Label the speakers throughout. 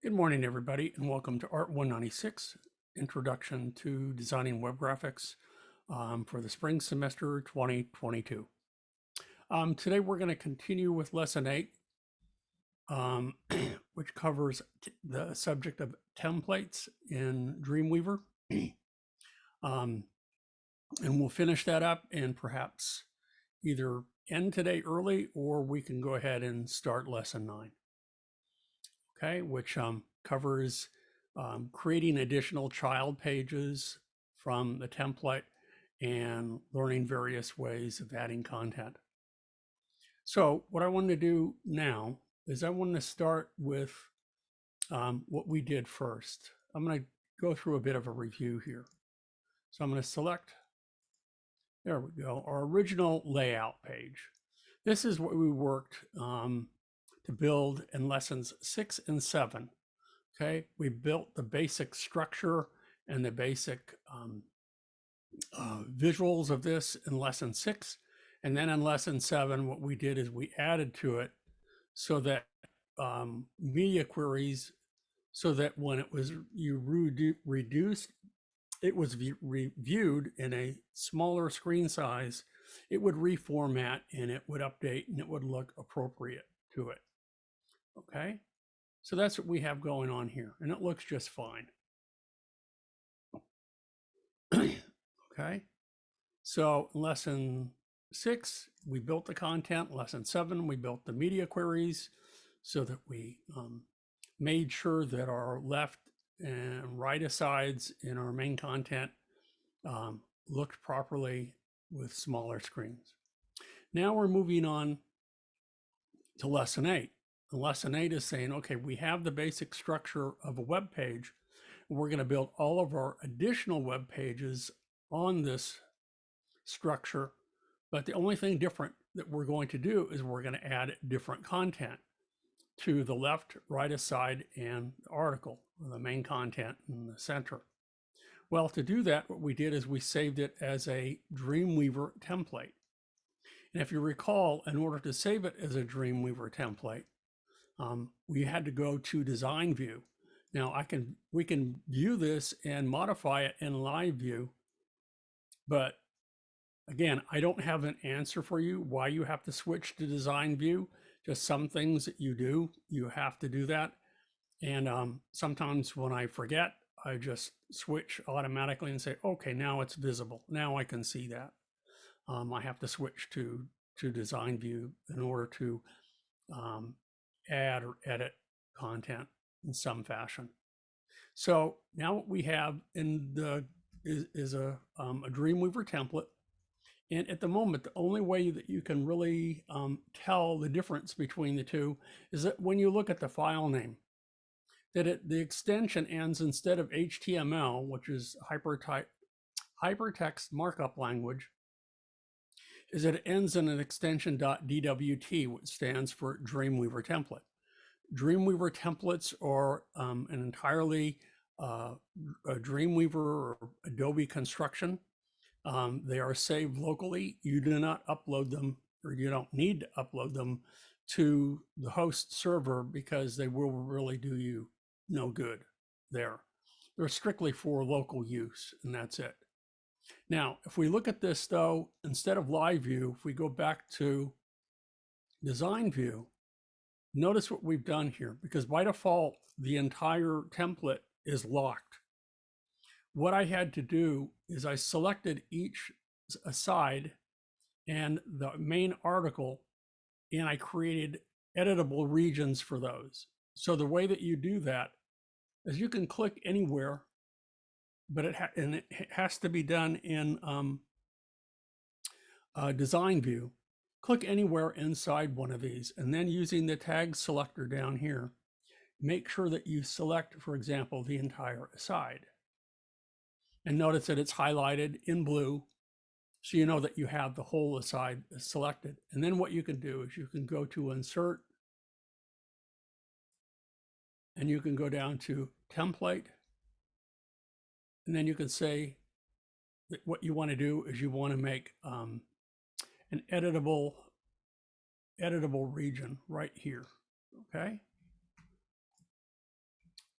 Speaker 1: Good morning, everybody, and welcome to Art 196, Introduction to Designing Web Graphics for the spring semester 2022. Today we're going to continue with Lesson 8, which covers the subject of templates in Dreamweaver. And we'll finish that up and perhaps either end today early or we can go ahead and start Lesson 9. Okay, which covers creating additional child pages from the template and learning various ways of adding content. So what I want to do now is I want to start with what we did first. I'm going to go through a bit of a review here. So I'm going to select, there we go, our original layout page. This is what we worked to build in lessons 6 and 7. Okay, we built the basic structure and the basic visuals of this in lesson 6. And then in lesson 7, what we did is we added to it so that media queries, so that when it was reduced, it was reviewed in a smaller screen size, it would reformat and it would update and it would look appropriate to it. Okay, so that's what we have going on here, and it looks just fine. Okay, so lesson 6, we built the content. Lesson 7, we built the media queries so that we made sure that our left and right asides in our main content looked properly with smaller screens. Now we're moving on to lesson 8. And lesson 8 is saying, okay, we have the basic structure of a web page. We're going to build all of our additional web pages on this structure. But the only thing different that we're going to do is we're going to add different content to the left, right aside, and the article, or the main content in the center. Well, to do that, what we did is we saved it as a Dreamweaver template. And if you recall, in order to save it as a Dreamweaver template, we had to go to Design View. Now we can view this and modify it in Live View, but again, I don't have an answer for you why you have to switch to Design View. Just some things that you do, you have to do that. And sometimes when I forget, I just switch automatically and say, okay, now it's visible. Now I can see that. I have to switch to Design View in order to add or edit content in some fashion. So now what we have in the is a Dreamweaver template. And at the moment, the only way that you can really tell the difference between the two is that when you look at the file name, that the extension ends, instead of HTML, which is hypertext markup language, is that it ends in an extension .dwt, which stands for Dreamweaver template. Dreamweaver templates are an entirely a Dreamweaver or Adobe construction. They are saved locally. You do not upload them, or you don't need to upload them to the host server because they will really do you no good there. They're strictly for local use, and that's it. Now, if we look at this though, instead of Live View, if we go back to Design View, notice what we've done here, because by default, the entire template is locked. What I had to do is I selected each aside and the main article, and I created editable regions for those. So the way that you do that is you can click anywhere, but it has to be done in Design View. Click anywhere inside one of these, and then using the tag selector down here, make sure that you select, for example, the entire aside. And notice that it's highlighted in blue, so you know that you have the whole aside selected. And then what you can do is you can go to Insert, and you can go down to Template, and then you can say that what you want to do is you want to make an editable region right here. Okay.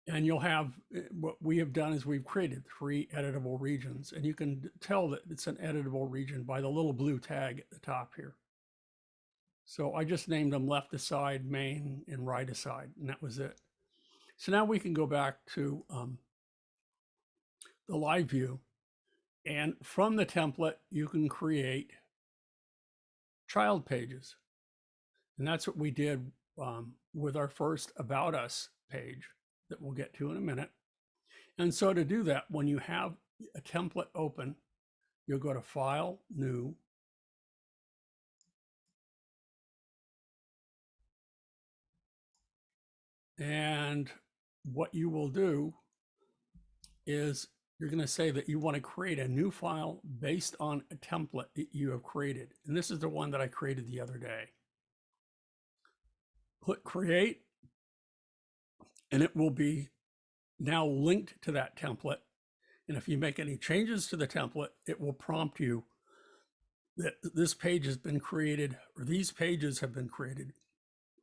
Speaker 1: And you'll have, what we have done is we've created 3 editable regions, and you can tell that it's an editable region by the little blue tag at the top here. So I just named them left aside, main, and right aside, and that was it. So now we can go back to the live view, and from the template, you can create child pages. And that's what we did with our first About Us page that we'll get to in a minute. And so to do that, when you have a template open, you'll go to File, New, and what you will do is you're going to say that you want to create a new file based on a template that you have created. And this is the one that I created the other day. Click Create, and it will be now linked to that template. And if you make any changes to the template, it will prompt you that this page has been created, or these pages have been created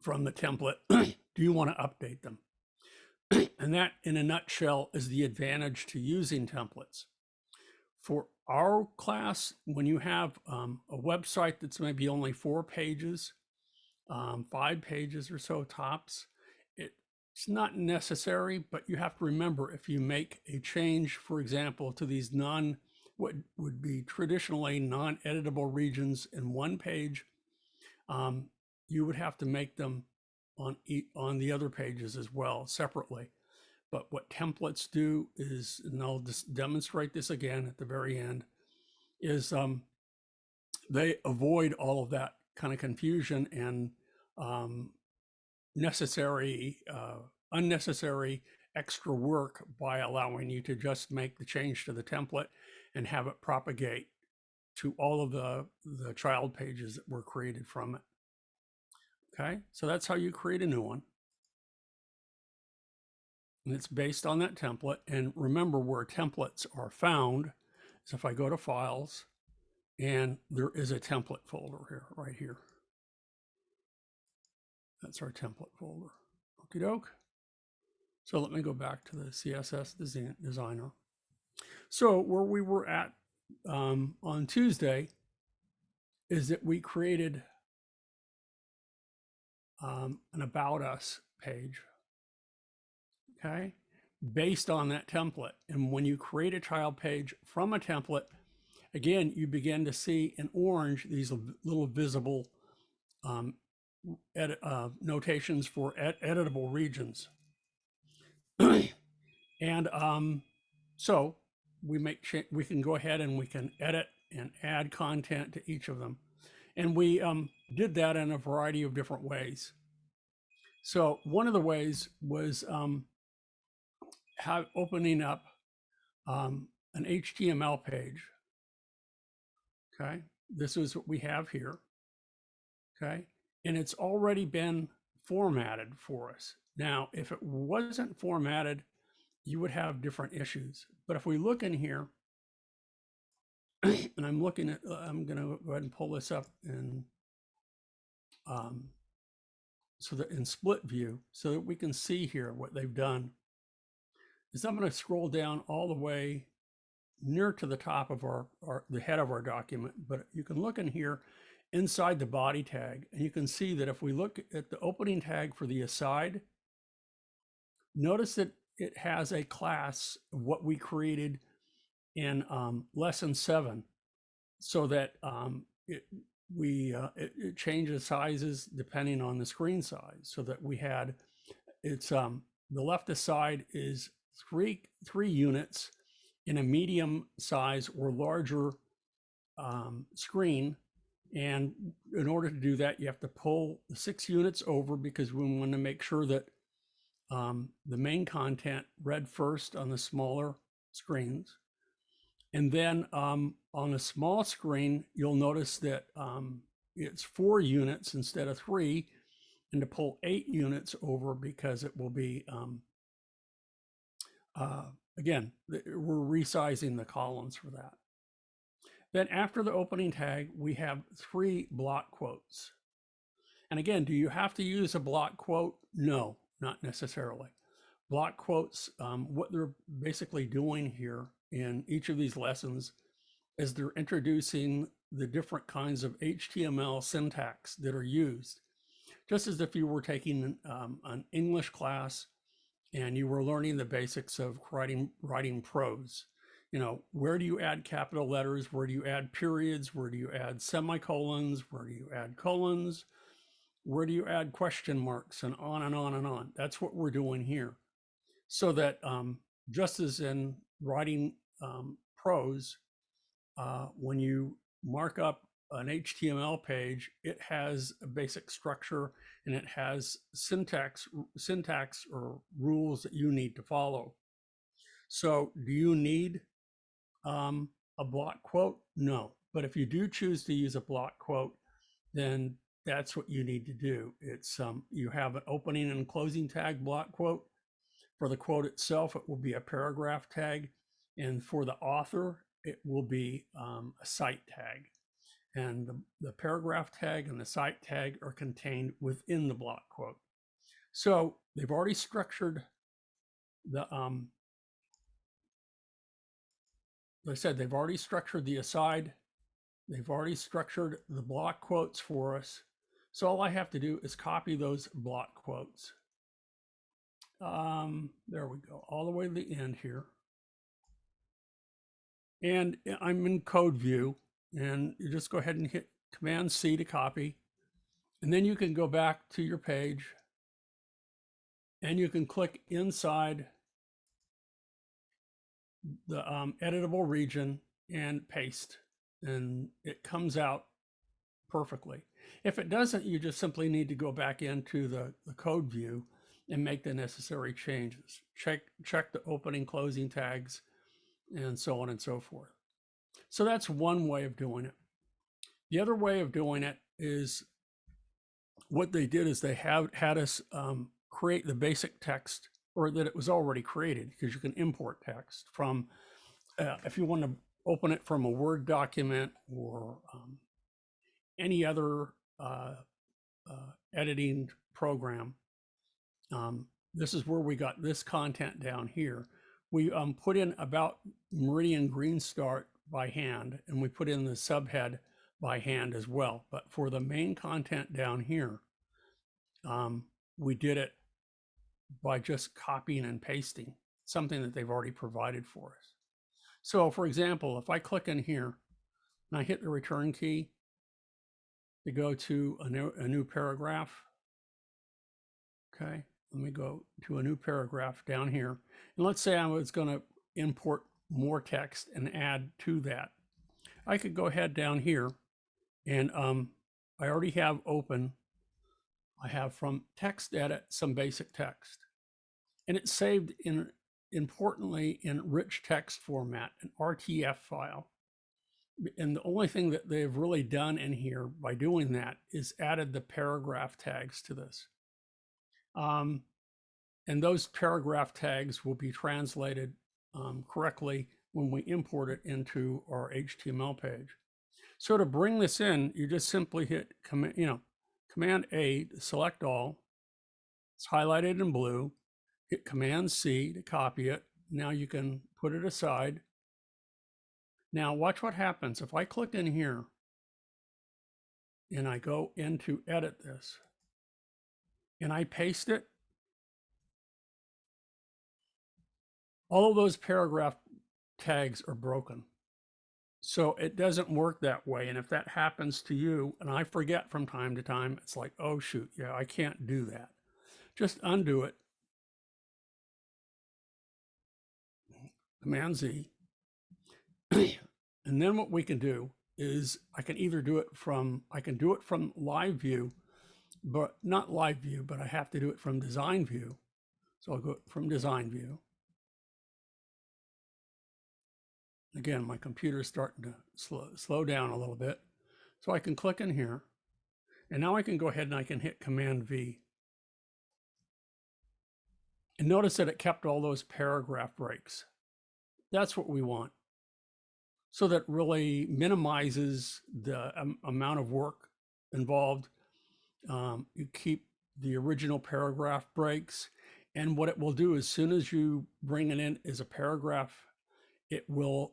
Speaker 1: from the template. Do you want to update them? And that, in a nutshell, is the advantage to using templates. For our class, when you have a website that's maybe only 4 pages, 5 pages or so tops, it's not necessary, but you have to remember, if you make a change, for example, to these what would be traditionally non-editable regions in one page, you would have to make them on the other pages as well, separately. But what templates do is, and I'll just demonstrate this again at the very end, is they avoid all of that kind of confusion and unnecessary extra work by allowing you to just make the change to the template and have it propagate to all of the child pages that were created from it. Okay, so that's how you create a new one. And it's based on that template. And remember, where templates are found is if I go to Files, and there is a template folder here, right here. That's our template folder. Okie doke. So let me go back to the CSS Designer. So where we were at on Tuesday is that we created an About Us page, okay, based on that template. And when you create a child page from a template, again, you begin to see in orange these little visible notations for editable regions. And so we can go ahead and we can edit and add content to each of them. And we did that in a variety of different ways. So one of the ways was opening up an HTML page. Okay, this is what we have here. Okay, and it's already been formatted for us. Now, if it wasn't formatted, you would have different issues. But if we look in here, and I'm going to go ahead and pull this up in so that in split view, so that we can see here what they've done. Is I'm going to scroll down all the way near to the top of the head of our document, but you can look in here inside the body tag, and you can see that if we look at the opening tag for the aside, notice that it has a class of what we created in lesson 7, so that it changes sizes depending on the screen size, so that we had the left aside is three units in a medium size or larger screen. And in order to do that, you have to pull the 6 units over, because we want to make sure that the main content read first on the smaller screens. And then on a small screen, you'll notice that it's 4 units instead of 3, and to pull 8 units over, because it will be, again, we're resizing the columns for that. Then after the opening tag, we have 3 block quotes. And again, do you have to use a block quote? No, not necessarily. block quotes, what they're basically doing here in each of these lessons is they're introducing the different kinds of HTML syntax that are used, just as if you were taking an English class and you were learning the basics of writing prose. You know, where do you add capital letters? Where do you add periods? Where do you add semicolons? Where do you add colons? Where do you add question marks? And on and on and on. That's what we're doing here. So that just as in writing prose, when you mark up an HTML page, it has a basic structure and it has syntax or rules that you need to follow. So do you need a block quote? No. But if you do choose to use a block quote, then that's what you need to do. It's you have an opening and closing tag block quote. For the quote itself, it will be a paragraph tag. And for the author, it will be a cite tag. And the paragraph tag and the cite tag are contained within the block quote. So they've already structured the, like I said, they've already structured the aside. They've already structured the block quotes for us. So all I have to do is copy those block quotes. There we go, all the way to the end here. And I'm in code view, and you just go ahead and hit Command C to copy. And then you can go back to your page and you can click inside the editable region and paste, and it comes out perfectly. If it doesn't, you just simply need to go back into the code view and make the necessary changes. Check the opening, closing tags, and so on and so forth. So that's one way of doing it. The other way of doing it is what they did is they had us create the basic text, or that it was already created, because you can import text from, if you want to open it from a Word document or any other editing program. This is where we got this content down here. We put in about meridian green start by hand, and we put in the subhead by hand as well. But for the main content down here, we did it by just copying and pasting something that they've already provided for us. So for example, if I click in here and I hit the return key to go to a new paragraph, okay, let me go to a new paragraph down here. And let's say I was going to import more text and add to that. I could go ahead down here and I already have open, I have from text edit some basic text, and it's saved importantly in rich text format, an RTF file. And the only thing that they've really done in here by doing that is added the paragraph tags to this. And those paragraph tags will be translated correctly when we import it into our HTML page. So to bring this in, you just simply hit Command A to select all. It's highlighted in blue. Hit Command C to copy it. Now you can put it aside. Now watch what happens. If I click in here and I go in to edit this and I paste it, all of those paragraph tags are broken. So it doesn't work that way. And if that happens to you, and I forget from time to time, it's like, oh shoot, yeah, I can't do that. Just undo it. Command Z. And then what we can do is I can either do it from, live view, but not live view, but I have to do it from design view. So I'll go from design view. Again, my computer's starting to slow down a little bit. So I can click in here, and now I can go ahead and I can hit Command V. And notice that it kept all those paragraph breaks. That's what we want. So that really minimizes the amount of work involved. You keep the original paragraph breaks, And what it will do as soon as you bring it in as a paragraph, it will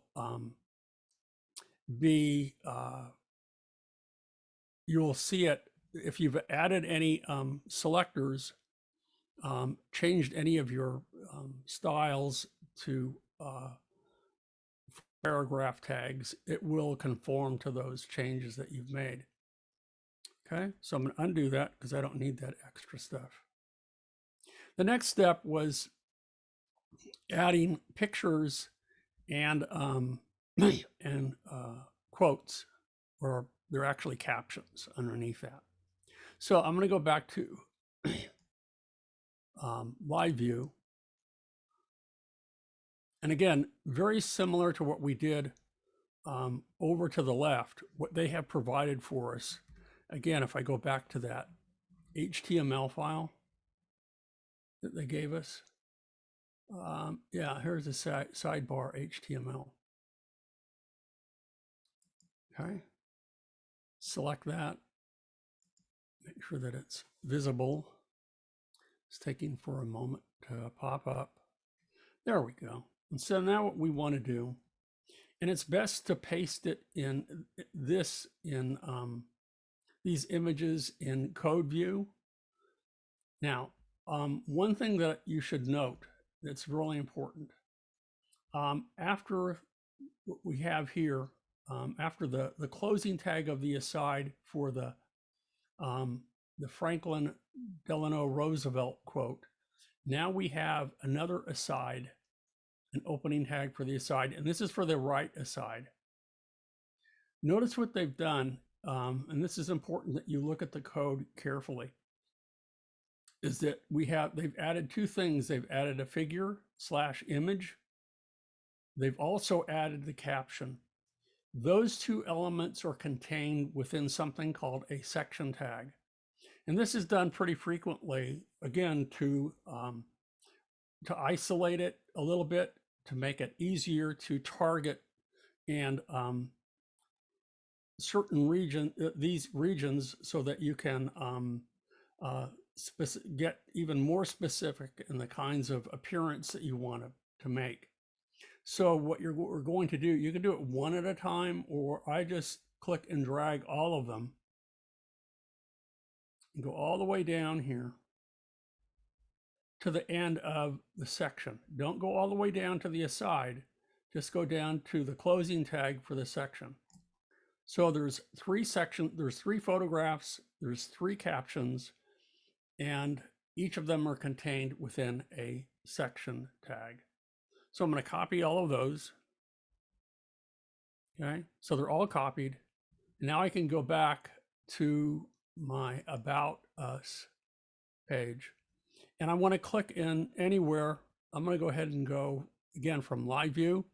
Speaker 1: you'll see it if you've added any selectors, changed any of your styles to paragraph tags, it will conform to those changes that you've made. Okay, so I'm going to undo that because I don't need that extra stuff. The next step was adding pictures and quotes, or they're actually captions underneath that. So I'm going to go back to live view. And again, very similar to what we did over to the left, what they have provided for us. Again, if I go back to that HTML file that they gave us, yeah, here's the sidebar HTML. Okay, select that, make sure that it's visible. It's taking for a moment to pop up. There we go. And so now what we want to do, and it's best to paste it in this in these images in code view. Now, one thing that you should note that's really important, after what we have here, after the closing tag of the aside for the Franklin Delano Roosevelt quote, now we have another aside, an opening tag for the aside, and this is for the right aside. Notice what they've done, and this is important that you look at the code carefully, is that they've added two things. They've added a figure/image. They've also added the caption. Those two elements are contained within something called a section tag. And this is done pretty frequently, again, to isolate it a little bit, to make it easier to target and certain these regions, so that you can get even more specific in the kinds of appearance that you want to make. So what we're going to do, you can do it one at a time, or I just click and drag all of them and go all the way down here to the end of the section. Don't go all the way down to the aside, just go down to the closing tag for the section. So there's three sections, there's three photographs, there's three captions, and each of them are contained within a section tag. So I'm going to copy all of those. Okay, so they're all copied. Now I can go back to my About Us page, and I want to click in anywhere. I'm going to go ahead and go again from Live View.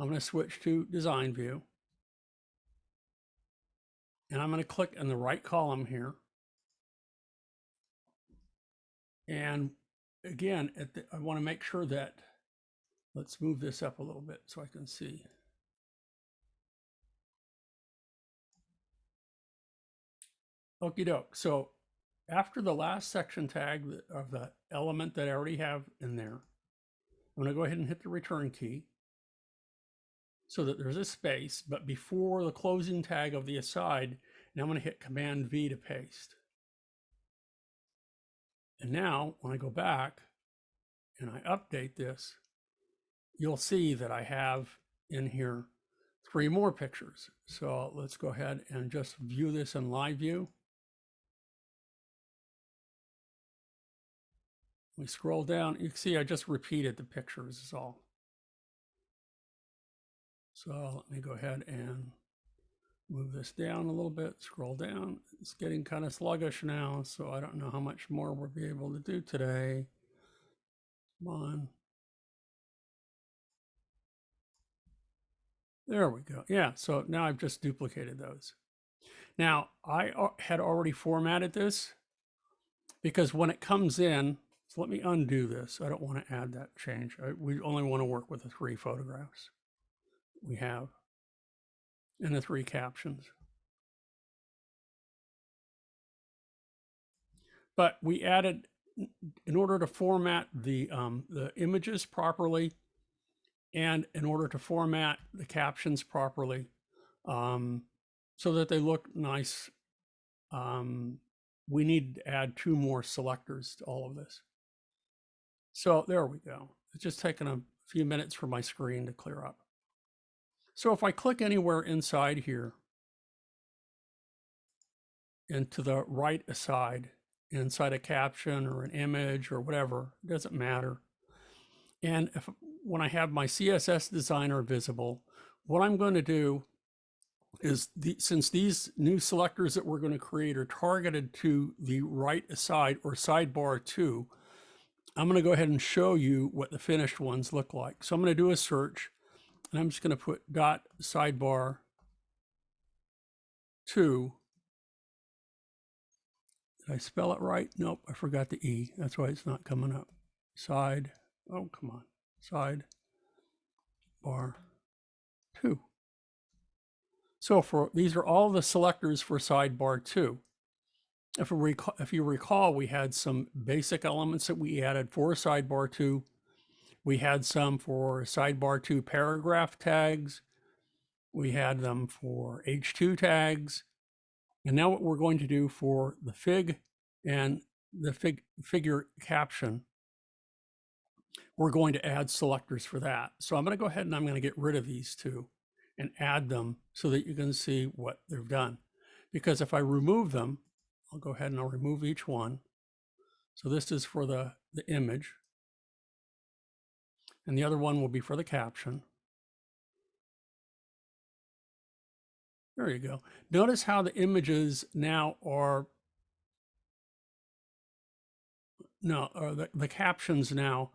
Speaker 1: I'm going to switch to Design View, and I'm going to click in the right column here. And again, I want to make sure that, let's move this up a little bit so I can see. Okie doke. So after the last section tag of the element that I already have in there, I'm going to go ahead and hit the return key so that there's a space, but before the closing tag of the aside, and I'm going to hit Command V to paste. And now when I go back and I update this, you'll see that I have in here three more pictures. So let's go ahead and just view this in Live View. We scroll down, you can see I just repeated the pictures is all. So let me go ahead and move this down a little bit, scroll down. It's getting kind of sluggish now, so I don't know how much more we'll be able to do today. Come on. There we go. Yeah, so now I've just duplicated those. Now, I had already formatted this because when it comes in, so let me undo this. I don't want to add that change. We only want to work with the three photographs we have and the three captions. But we added in order to format the images properly, and in order to format the captions properly, so that they look nice, we need to add 2 more selectors to all of this. So there we go. It's just taking a few minutes for my screen to clear up. So if I click anywhere inside here, and to the right side, inside a caption or an image or whatever, it doesn't matter. And when I have my CSS designer visible, what I'm going to do is, since these new selectors that we're going to create are targeted to the right side or sidebar 2, I'm going to go ahead and show you what the finished ones look like. So I'm going to do a search, and I'm just going to put dot sidebar 2. Did I spell it right? Nope, I forgot the E. That's why it's not coming up. Side, oh, come on. Side bar 2. So these are all the selectors for sidebar 2. If you recall, we had some basic elements that we added for sidebar 2. We had some for sidebar 2 paragraph tags. We had them for H2 tags. And now what we're going to do for the fig and the figure caption, we're going to add selectors for that. So I'm going to go ahead and I'm going to get rid of these 2 and add them so that you can see what they've done. Because if I remove them, I'll go ahead and I'll remove each one. So this is for the image, and the other one will be for the caption. There you go. Notice how the images now are, the captions now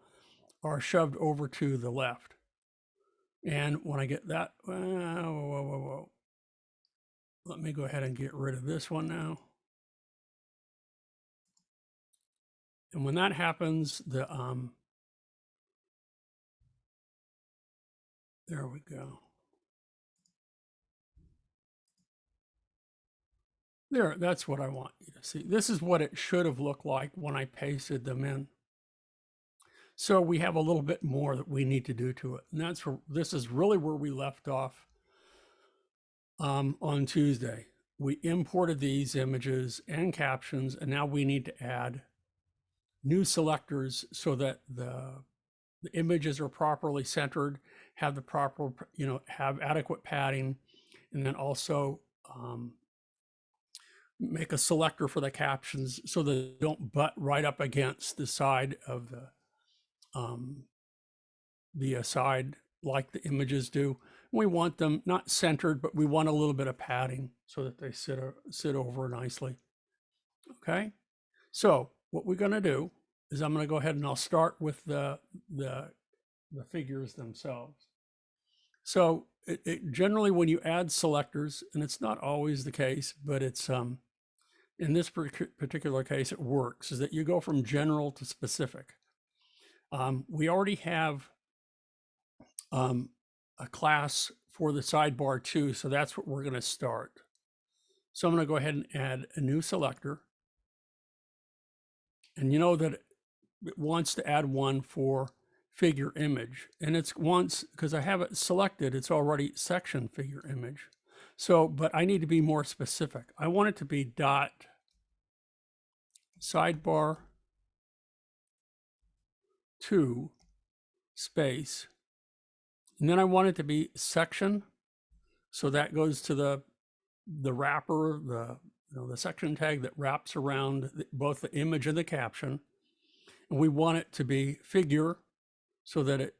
Speaker 1: are shoved over to the left. And when I get that, whoa. Let me go ahead and get rid of this one now. And when that happens, there we go. There, that's what I want you to see. This is what it should have looked like when I pasted them in. So we have a little bit more that we need to do to it. And this is really where we left off on Tuesday. We imported these images and captions, and now we need to add new selectors so that the images are properly centered, have the proper, have adequate padding, and then also make a selector for the captions so that they don't butt right up against the side of the side like the images do. We want them not centered, but we want a little bit of padding so that they sit over nicely. Okay, so what we're going to do is I'm going to go ahead and I'll start with the figures themselves. So generally when you add selectors, and it's not always the case, but it's in this particular case it works, is that you go from general to specific. We already have a class for the sidebar 2, so that's what we're going to start. So I'm going to go ahead and add a new selector. And you know that it wants to add one for figure image. And it's once, because I have it selected, it's already section figure image. So, but I need to be more specific. I want it to be dot sidebar 2 space. And then I want it to be section. So that goes to the wrapper, the section tag that wraps around both the image and the caption. And we want it to be figure so that it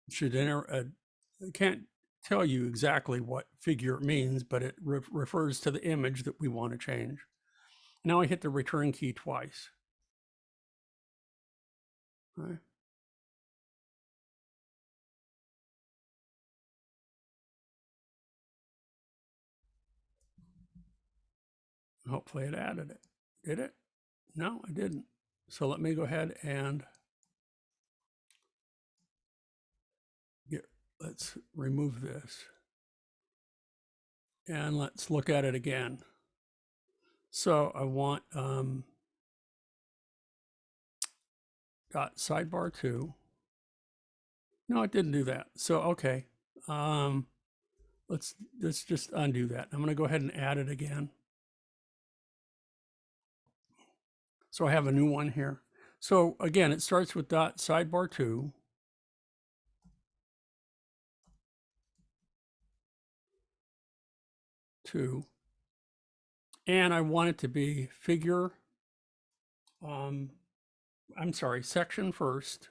Speaker 1: should enter I can't tell you exactly what figure means, but it refers to the image that we want to change. Now I hit the return key twice. Okay. Hopefully it added it. Did it? No, I didn't. So let me go ahead and let's remove this. And let's look at it again. So I want dot sidebar 2. No, it didn't do that. So, okay. Let's just undo that. I'm going to go ahead and add it again. So I have a new one here. So again, it starts with dot sidebar 2. And I want it to be figure, section first.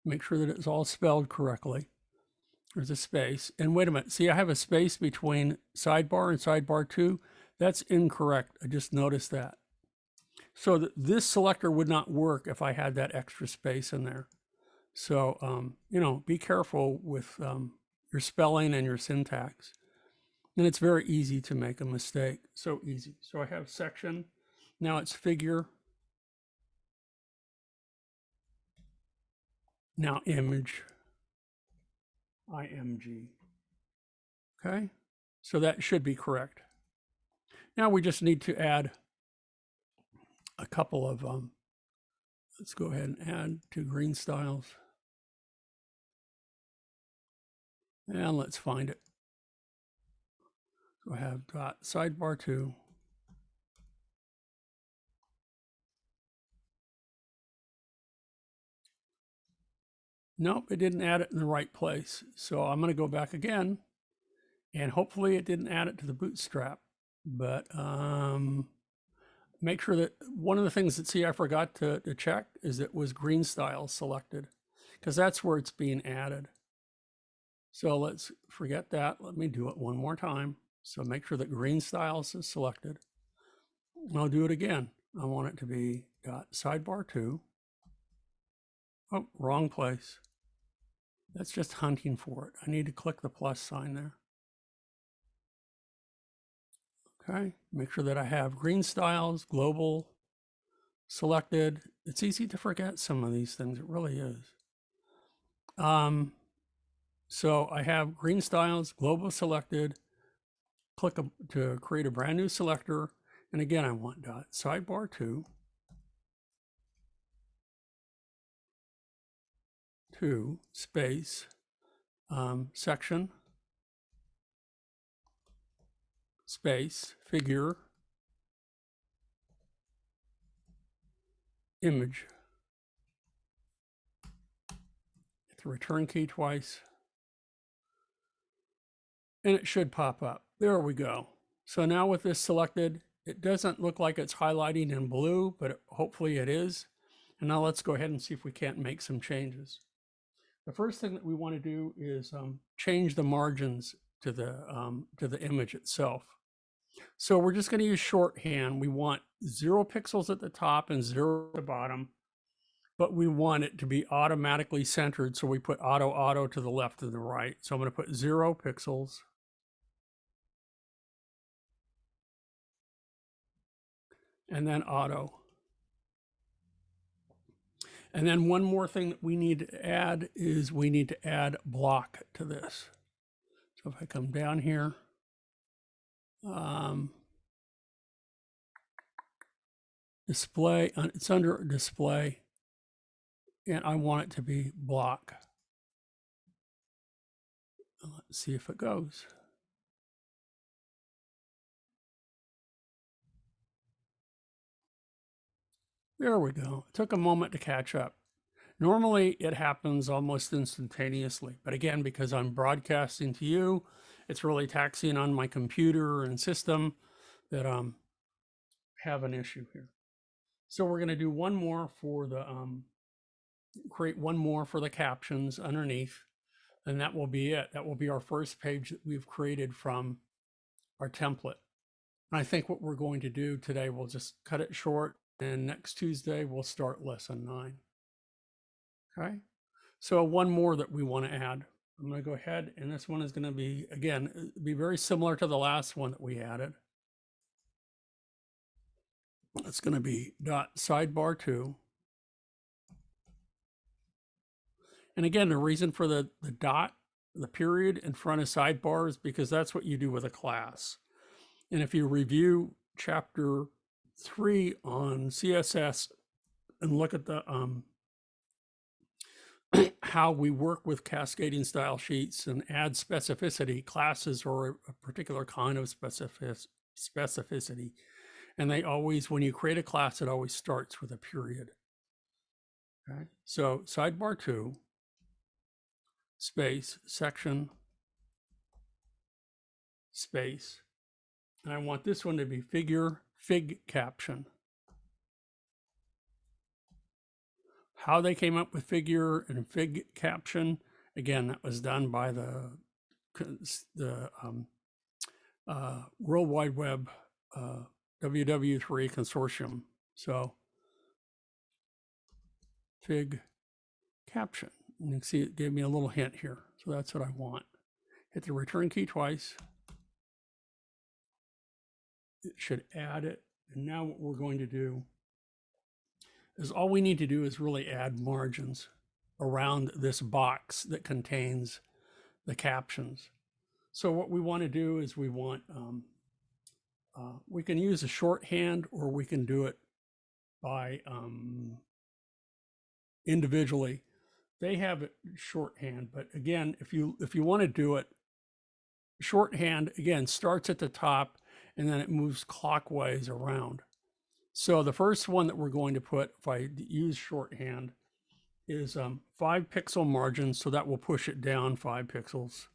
Speaker 1: Make sure that it's all spelled correctly. There's a space. And wait a minute. See, I have a space between sidebar and sidebar 2. That's incorrect. I just noticed that. So this selector would not work if I had that extra space in there. So, be careful with your spelling and your syntax. And it's very easy to make a mistake. So easy. So I have section. Now it's figure. Now image. IMG. Okay. So that should be correct. Now we just need to add a couple of, let's go ahead and add to green styles. And let's find it. So I have dot sidebar 2. Nope, it didn't add it in the right place. So I'm going to go back again, and hopefully it didn't add it to the bootstrap. But make sure that one of the things that, see, I forgot to check is it was green style selected, because that's where it's being added. So let's forget that. Let me do it one more time. So make sure that green styles is selected. And I'll do it again. I want it to be dot sidebar 2. Oh, wrong place. That's just hunting for it. I need to click the plus sign there. Okay, make sure that I have green styles, global selected. It's easy to forget some of these things. It really is. So I have green styles, global selected. Click to create a brand new selector. And again, I want dot sidebar 2. Space, section, space, figure, image. Hit the return key twice. And it should pop up. There we go. So now with this selected, it doesn't look like it's highlighting in blue, but hopefully it is. And now let's go ahead and see if we can't make some changes. The first thing that we want to do is change the margins to the image itself. So we're just going to use shorthand. We want 0 pixels at the top and 0 at the bottom, but we want it to be automatically centered. So we put auto to the left and the right. So I'm going to put 0 pixels. And then auto. And then one more thing that we need to add is we need to add block to this. So if I come down here, display, it's under display, and I want it to be block. Let's see if it goes. There we go. It took a moment to catch up. Normally it happens almost instantaneously, but again, because I'm broadcasting to you, it's really taxing on my computer and system that have an issue here. So we're going to do one more for the create one more for the captions underneath, and that will be it. That will be our first page that we've created from our template. And I think what we're going to do today, we'll just cut it short, and next Tuesday we'll start lesson 9. Okay, so one more that we want to add. I'm going to go ahead, and this one is going to be, again, be very similar to the last one that we added. It's going to be dot sidebar 2. And again, the reason for the dot, the period in front of sidebar is because that's what you do with a class. And if you review chapter 3 on CSS and look at the how we work with cascading style sheets and add specificity, classes or a particular kind of specificity. And they always, when you create a class, it always starts with a period. Okay, so sidebar 2, space, section, space. And I want this one to be fig caption. How they came up with figure and fig caption, again, that was done by the World Wide Web WW3 consortium. So fig caption. You can see it gave me a little hint here. So that's what I want. Hit the return key twice. It should add it. And now what we're going to do is all we need to do is really add margins around this box that contains the captions. So what we want to do is we want, we can use a shorthand, or we can do it by individually. They have it shorthand, but again, if you want to do it shorthand, again, starts at the top and then it moves clockwise around. So the first one that we're going to put, if I use shorthand, is 5 pixel margin. So that will push it down 5 pixels.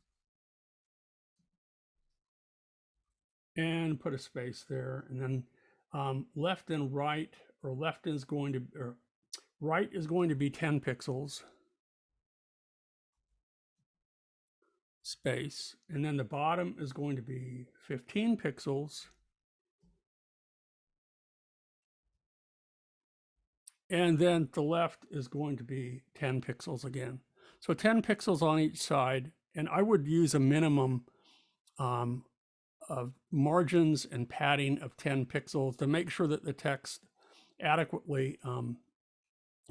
Speaker 1: And put a space there. And then left and right, or left is going to, or right is going to be 10 pixels. Space. And then the bottom is going to be 15 pixels. And then the left is going to be 10 pixels again. So 10 pixels on each side. And I would use a minimum of margins and padding of 10 pixels to make sure that the text adequately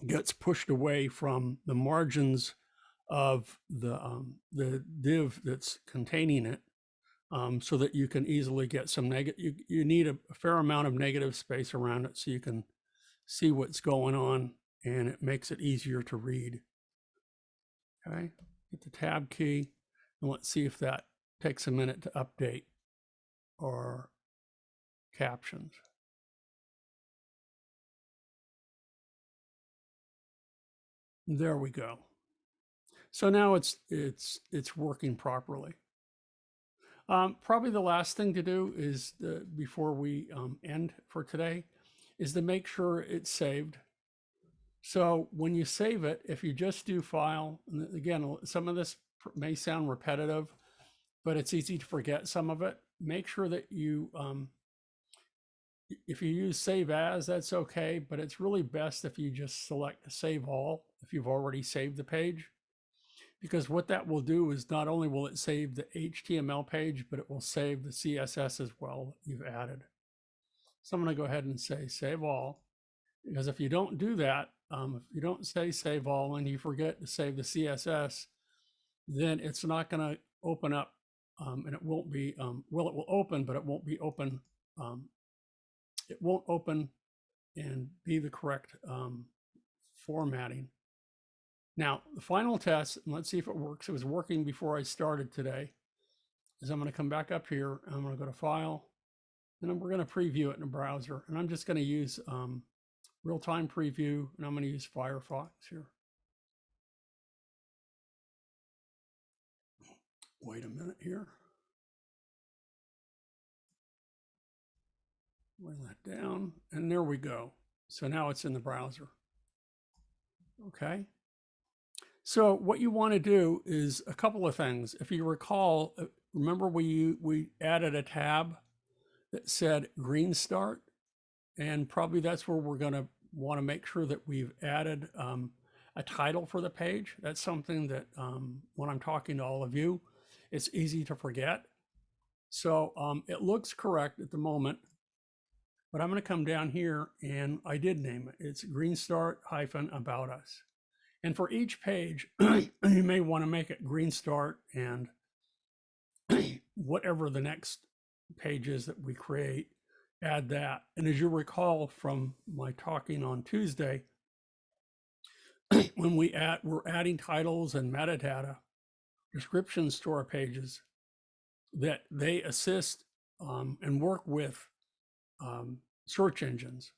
Speaker 1: gets pushed away from the margins of the div that's containing it, so that you can easily get some negative. You need a fair amount of negative space around it so you can see what's going on, and it makes it easier to read. Okay, hit the tab key, and let's see if that takes a minute to update our captions. There we go. So now it's working properly. Probably the last thing to do is, before we end for today, is to make sure it's saved. So when you save it, if you just do file, and again, some of this may sound repetitive, but it's easy to forget some of it. Make sure that you, if you use save as, that's okay, but it's really best if you just select save all if you've already saved the page. Because what that will do is not only will it save the HTML page, but it will save the CSS as well that you've added. So I'm going to go ahead and say save all, because if you don't do that, if you don't say save all and you forget to save the CSS, then it's not going to open up, and it won't be, well, it will open, but it won't be open. It won't open and be the correct formatting. Now, the final test, and let's see if it works. It was working before I started today, is I'm going to come back up here, and I'm going to go to File, and we're going to preview it in a browser. And I'm just going to use real-time preview, and I'm going to use Firefox here. Wait a minute here. Bring that down, and there we go. So now it's in the browser. Okay. So what you want to do is a couple of things. If you recall, remember we added a tab that said Green Start, and probably that's where we're going to want to make sure that we've added a title for the page. That's something that when I'm talking to all of you, it's easy to forget. So it looks correct at the moment, but I'm going to come down here, and I did name it. It's Green Start -About Us. And for each page, you may want to make it Green Start and whatever the next page is that we create, add that. And as you recall from my talking on Tuesday, when we're adding titles and metadata, descriptions to our pages, that they assist and work with search engines.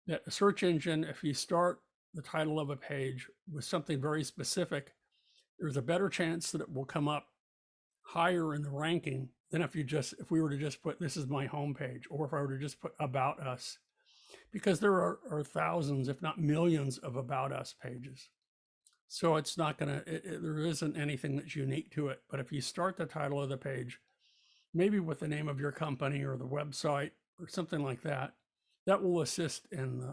Speaker 1: That a search engine, if you start the title of a page with something very specific, there's a better chance that it will come up higher in the ranking than if we were to just put, this is my homepage, or if I were to just put about us, because there are thousands, if not millions, of about us pages. So it's not gonna, there isn't anything that's unique to it. But if you start the title of the page, maybe with the name of your company or the website or something like that, that will assist in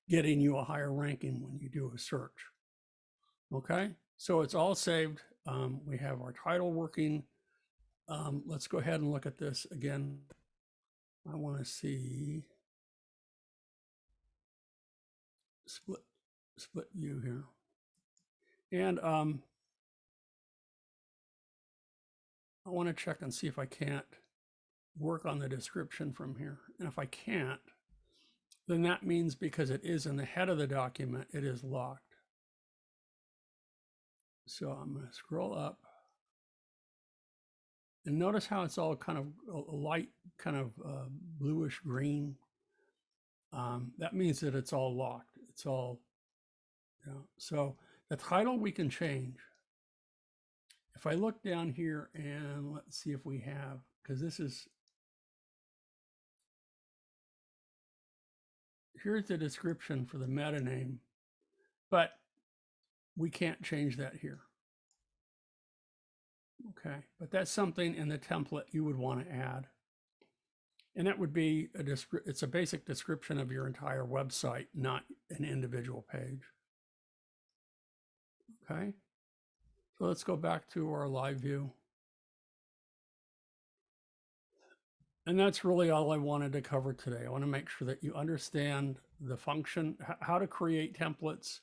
Speaker 1: getting you a higher ranking when you do a search. Okay, so it's all saved. We have our title working. Let's go ahead and look at this again. I want to see split view here. And I want to check and see if I can't work on the description from here. And if I can't, then that means because it is in the head of the document, it is locked. So I'm going to scroll up. And notice how it's all kind of a light, kind of bluish green. That means that it's all locked. It's all, you know. So the title we can change. If I look down here and let's see if we have, because this is, here's the description for the meta name, but we can't change that here. Okay, but that's something in the template you would want to add. And that would be it's a basic description of your entire website, not an individual page. Okay, so let's go back to our live view. And that's really all I wanted to cover today. I want to make sure that you understand the function, how to create templates.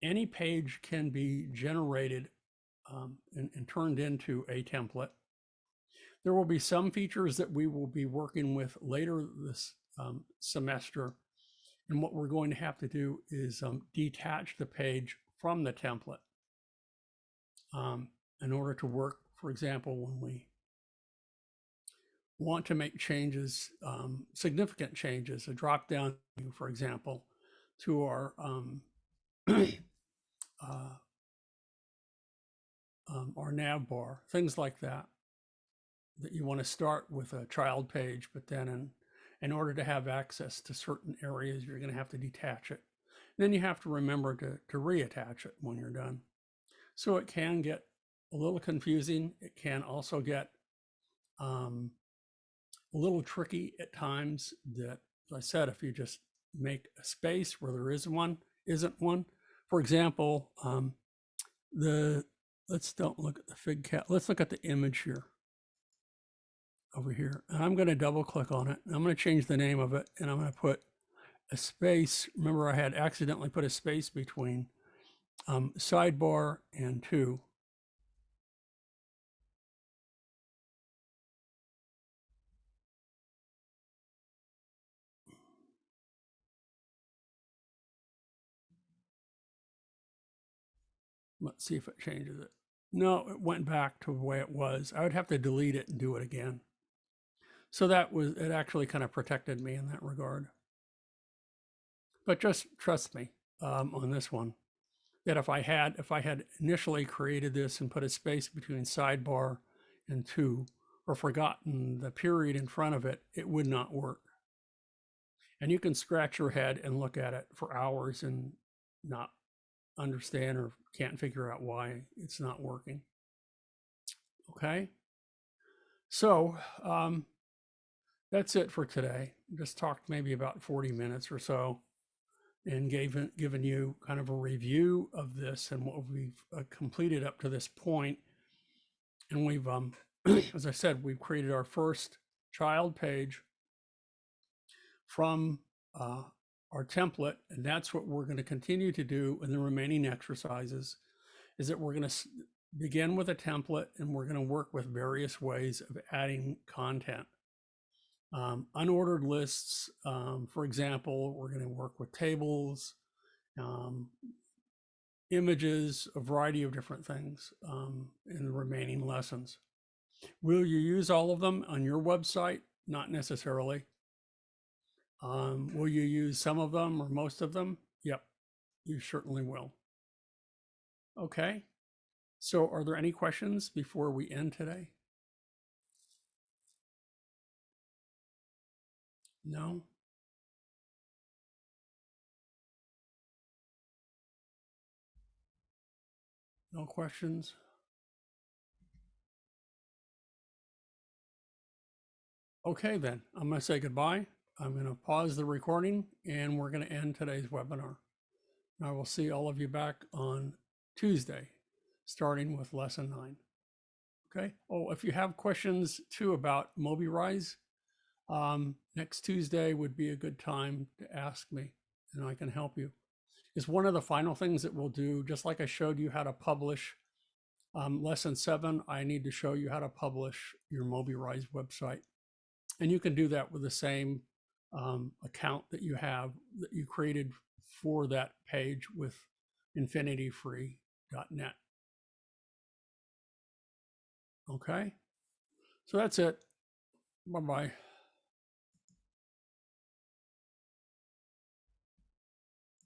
Speaker 1: Any page can be generated and turned into a template. There will be some features that we will be working with later this semester. And what we're going to have to do is detach the page from the template in order to work, for example, when we want to make changes, significant changes, a drop down, for example, to our our nav bar, things like that, that you want to start with a child page, but then in order to have access to certain areas, you're going to have to detach it. And then you have to remember to reattach it when you're done. So it can get a little confusing. It can also get a little tricky at times. That, as I said, if you just make a space where there isn't one. For example, let's don't look at the fig cat. Let's look at the image here. Over here, and I'm going to double click on it. I'm going to change the name of it, and I'm going to put a space. Remember, I had accidentally put a space between sidebar and 2. Let's see if it changes it. No, it went back to the way it was. I would have to delete it and do it again. So it actually kind of protected me in that regard. But just trust me on this one, that if I had initially created this and put a space between sidebar and 2, or forgotten the period in front of it, it would not work. And you can scratch your head and look at it for hours and not understand or can't figure out why it's not working. Okay, so that's it for today. Just talked maybe about 40 minutes or so, and given you kind of a review of this and what we've completed up to this point. And we've, as I said, we've created our first child page from our template, and that's what we're going to continue to do in the remaining exercises, is that we're going to begin with a template, and we're going to work with various ways of adding content. Unordered lists, for example, we're going to work with tables images, a variety of different things in the remaining lessons. Will you use all of them on your website? Not necessarily. Will you use some of them or most of them? Yep, you certainly will. Okay, so are there any questions before we end today? No? No questions? Okay, then I'm going to say goodbye. I'm going to pause the recording and we're going to end today's webinar. I will see all of you back on Tuesday, starting with lesson 9. Okay. Oh, if you have questions too about Mobi Rise, next Tuesday would be a good time to ask me and I can help you. It's one of the final things that we'll do, just like I showed you how to publish lesson 7, I need to show you how to publish your Mobi Rise website. And you can do that with the same account that you have that you created for that page with infinityfree.net. Okay, so that's it. Bye-bye.